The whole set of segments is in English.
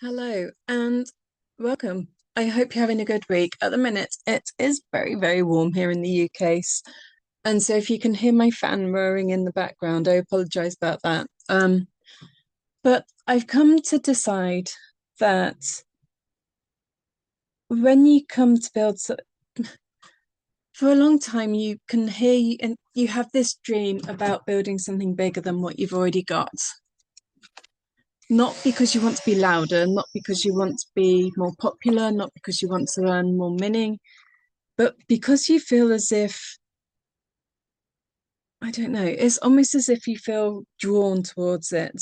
Hello and welcome. I hope you're having a good week. At the minute, it is very, very warm here in the UK. And so if you can hear my fan roaring in the background, I apologize about that. But I've come to decide that when you come to build, for a long time, you can hear and you have this dream about building something bigger than what you've already got. Not because you want to be louder, not because you want to be more popular, not because you want to earn more money, but because you feel as if, I don't know, it's almost as if you feel drawn towards it.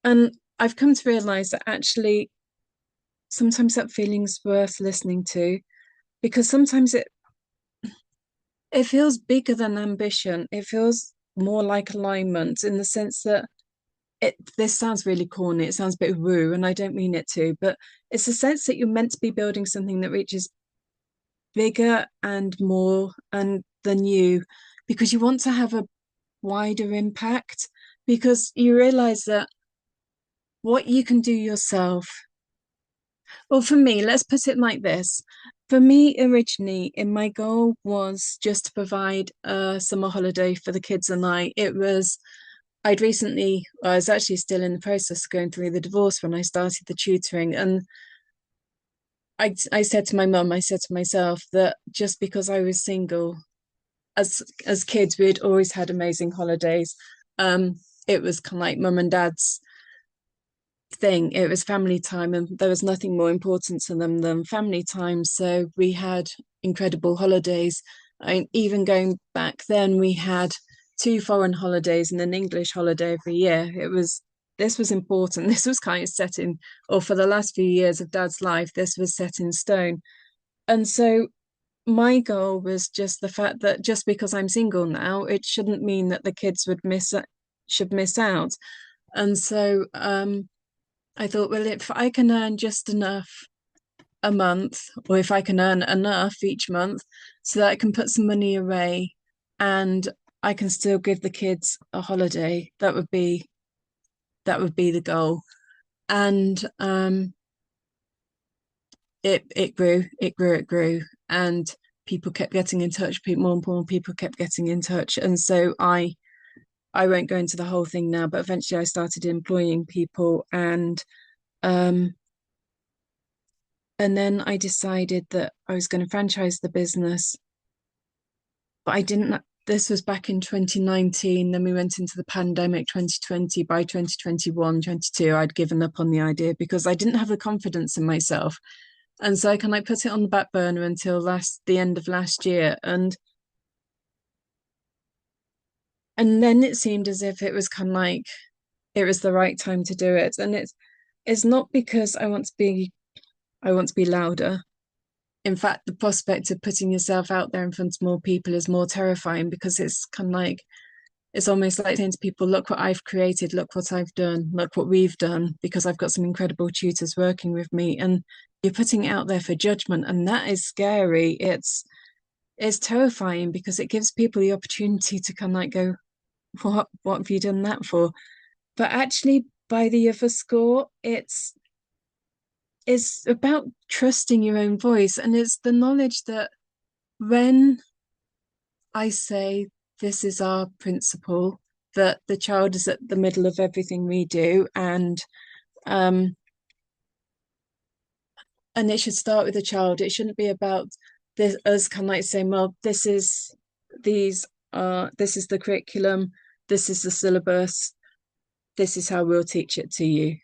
And I've come to realize that actually sometimes that feeling's worth listening to because sometimes it feels bigger than ambition. It feels more like alignment in the sense that this sounds really corny, it sounds a bit woo, and I don't mean it to, but it's a sense that you're meant to be building something that reaches bigger and more and than you because you want to have a wider impact because you realize that what you can do yourself. Well, for me, let's put it like this. For me, originally, in my goal was just to provide a summer holiday for the kids and I. I was actually still in the process of going through the divorce when I started the tutoring. And I said to my mum, I said to myself that just because I was single, as kids, we'd always had amazing holidays. Um, it was kind of like mum and dad's thing. It was family time, and there was nothing more important to them than family time. So we had incredible holidays. Even going back then, we had two foreign holidays and an English holiday every year. This was important. This was kind of set in, or for the last few years of Dad's life, this was set in stone. And so my goal was just the fact that just because I'm single now, it shouldn't mean that the kids should miss out. And so I thought, well, if I can earn just enough a month, or if I can earn enough each month so that I can put some money away and I can still give the kids a holiday, that would be the goal. And it grew, and people kept getting in touch. More and more people kept getting in touch, and so I won't go into the whole thing now, but eventually I started employing people, um, and then I decided that I was going to franchise the business, but I didn't. This was back in 2019. Then we went into the pandemic 2020. By 2021, 22, I'd given up on the idea because I didn't have the confidence in myself. And so I kind of like put it on the back burner until the end of last year. And then it seemed as if it was kind of like it was the right time to do it. And it's not because I want to be louder. In fact, the prospect of putting yourself out there in front of more people is more terrifying because it's kind of like it's almost like saying to people, look what I've created, look what I've done, look what we've done, because I've got some incredible tutors working with me. And you're putting it out there for judgment, and that is scary. It's terrifying because it gives people the opportunity to kind of like go, what have you done that for? But actually, by the other score, it's about trusting your own voice, and it's the knowledge that when I say this is our principle, that the child is at the middle of everything we do, um and it should start with the child. It shouldn't be about this us kind of like saying, well, this is the curriculum, this is the syllabus, this is how we'll teach it to you,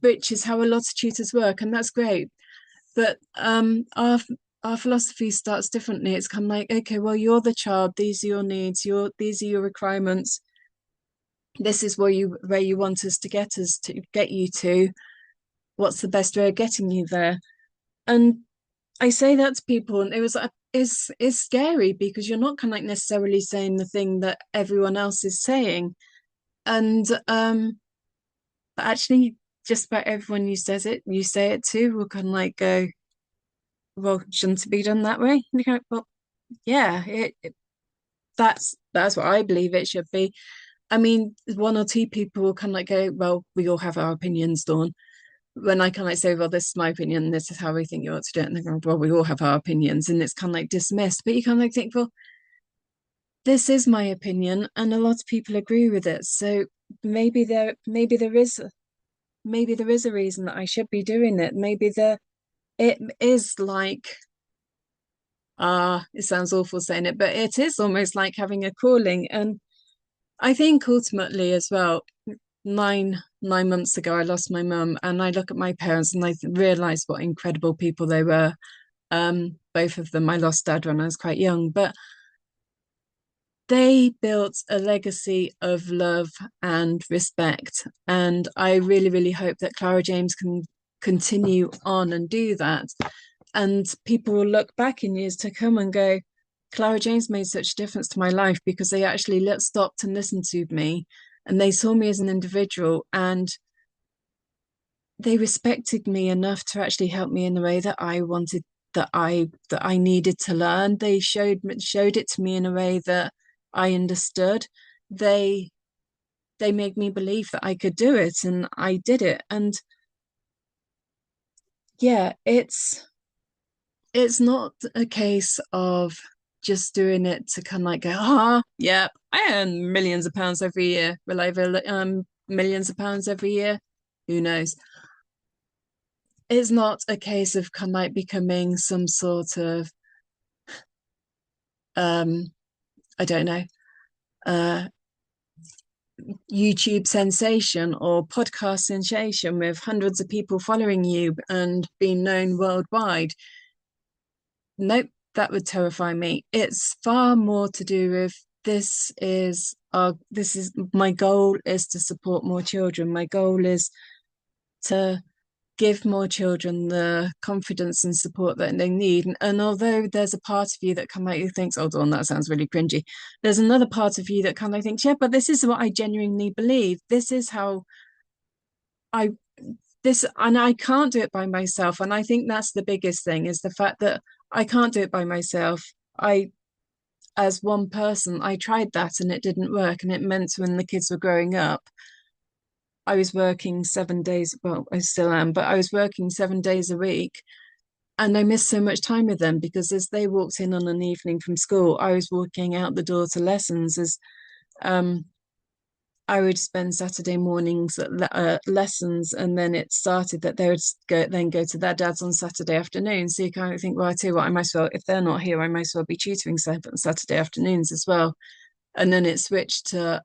which is how a lot of tutors work, and that's great. But our philosophy starts differently. It's kind of like, okay, well, you're the child, these are your needs, these are your requirements, this is where you want us to get you to. What's the best way of getting you there? And I say that to people, and it's scary because you're not kind of like necessarily saying the thing that everyone else is saying. And but actually just about everyone you say it to will kind of like go, well, shouldn't it be done that way? And you go, well, yeah, that's what I believe it should be. I mean, one or two people will kind of like go, well, we all have our opinions, Dawn. when I kind of like say, well, this is my opinion, this is how we think you ought to do it, and they go, well, we all have our opinions, and it's kind of like dismissed. But you kind of like think, well, this is my opinion, and a lot of people agree with it. So maybe there is a reason that I should be doing it. Maybe it is like it sounds awful saying it, but it is almost like having a calling. And I think ultimately as well, nine months ago, I lost my mum, and I look at my parents and I realize what incredible people they were. Both of them. I lost dad when I was quite young, but they built a legacy of love and respect. And I really, really hope that Clara James can continue on and do that. And people will look back in years to come and go, Clara James made such a difference to my life because they actually stopped and listened to me, and they saw me as an individual, and they respected me enough to actually help me in the way that I wanted, that I needed to learn. They showed it to me in a way that I understood. They they made me believe that I could do it, and I did it. And yeah, it's not a case of just doing it to kind of like go, yeah, I earn millions of pounds every year. Will I ever millions of pounds every year? Who knows? It's not a case of kind of like becoming some sort of um, I don't know, uh, YouTube sensation or podcast sensation with hundreds of people following you and being known worldwide. Nope, that would terrify me. It's far more to do with this is my goal is to support more children. My goal is to give more children the confidence and support that they need. And although there's a part of you that kind of like thinks, oh, Dawn, that sounds really cringy, there's another part of you that kind of thinks, yeah, but this is what I genuinely believe. This is how I and I can't do it by myself. And I think that's the biggest thing is the fact that I can't do it by myself. I as one person, I tried that and it didn't work. And it meant when the kids were growing up, I was working 7 days. Well, I still am, but I was working 7 days a week. And I missed so much time with them because as they walked in on an evening from school, I was walking out the door to lessons. As um, I would spend Saturday mornings at lessons, and then it started that they would go to their dad's on Saturday afternoon. So you kind of think, well, I tell you what, I might as well, if they're not here, I might as well be tutoring Saturday afternoons as well. And then it switched to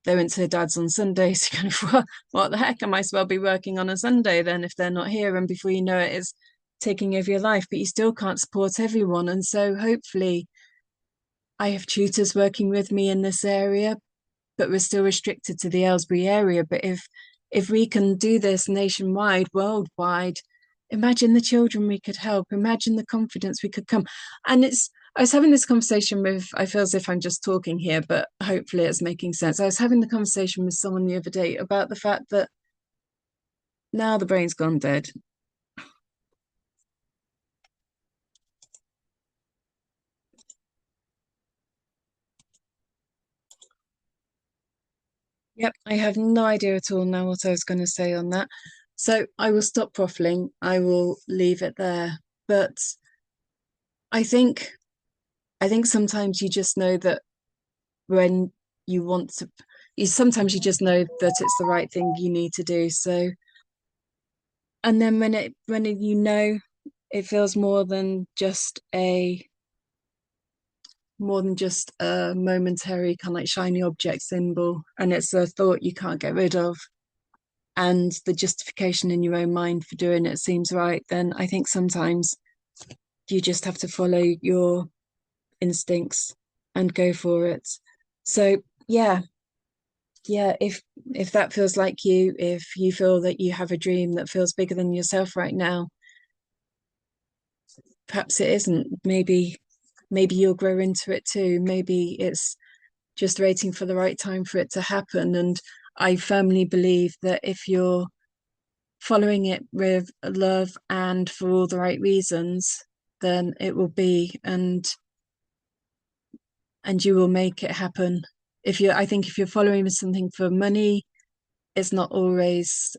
they went to their dad's on Sunday. So kind of, well, what the heck? I might as well be working on a Sunday then if they're not here. And before you know it, it's taking over your life, but you still can't support everyone. And so hopefully I have tutors working with me in this area, but we're still restricted to the Aylesbury area. But if we can do this nationwide, worldwide, imagine the children we could help, imagine the confidence we could come. And I was having this conversation with, I feel as if I'm just talking here, but hopefully it's making sense. I was having the conversation with someone the other day about the fact that now the brain's gone dead. Yep, I have no idea at all now what I was going to say on that. So I will stop waffling. I will leave it there. But I think I think sometimes you just know that when you want to, you sometimes you just know that it's the right thing you need to do. So, and then you know, it feels more than just a momentary kind of like shiny object symbol, and it's a thought you can't get rid of. And the justification in your own mind for doing it seems right, then I think sometimes you just have to follow your instincts and go for it. So yeah, yeah, if that feels like you, if you feel that you have a dream that feels bigger than yourself right now, perhaps it isn't. Maybe you'll grow into it too. Maybe it's just waiting for the right time for it to happen. And I firmly believe that if you're following it with love and for all the right reasons, then it will be, and you will make it happen. I think if you're following something for money, it's not always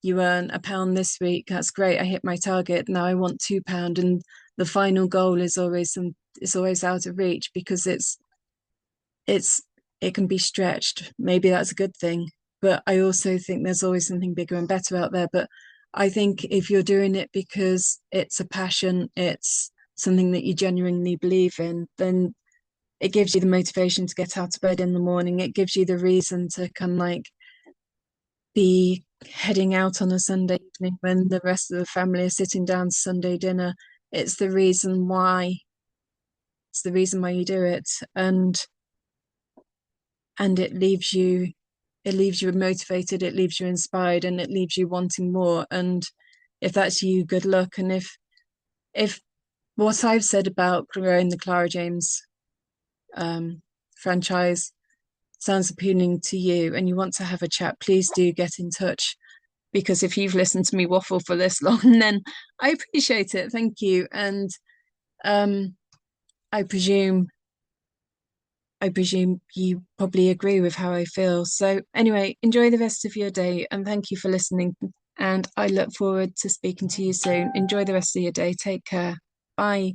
you earn £1 this week, that's great, I hit my target, now I want £2, and the final goal is always it's always out of reach because it's it can be stretched. Maybe that's a good thing, but I also think there's always something bigger and better out there. But I think if you're doing it because it's a passion, it's something that you genuinely believe in, then it gives you the motivation to get out of bed in the morning. It gives you the reason to kind of like be heading out on a Sunday evening when the rest of the family are sitting down to Sunday dinner. It's the reason why it's the reason why you do it. And it leaves you motivated, it leaves you inspired, and it leaves you wanting more. And if that's you, good luck. And if what I've said about growing the Clara James franchise sounds appealing to you and you want to have a chat, please do get in touch. Because if you've listened to me waffle for this long, then I appreciate it. Thank you. And um, I presume I presume you probably agree with how I feel. So, anyway, enjoy the rest of your day and thank you for listening. And I look forward to speaking to you soon. Enjoy the rest of your day. Take care. Bye.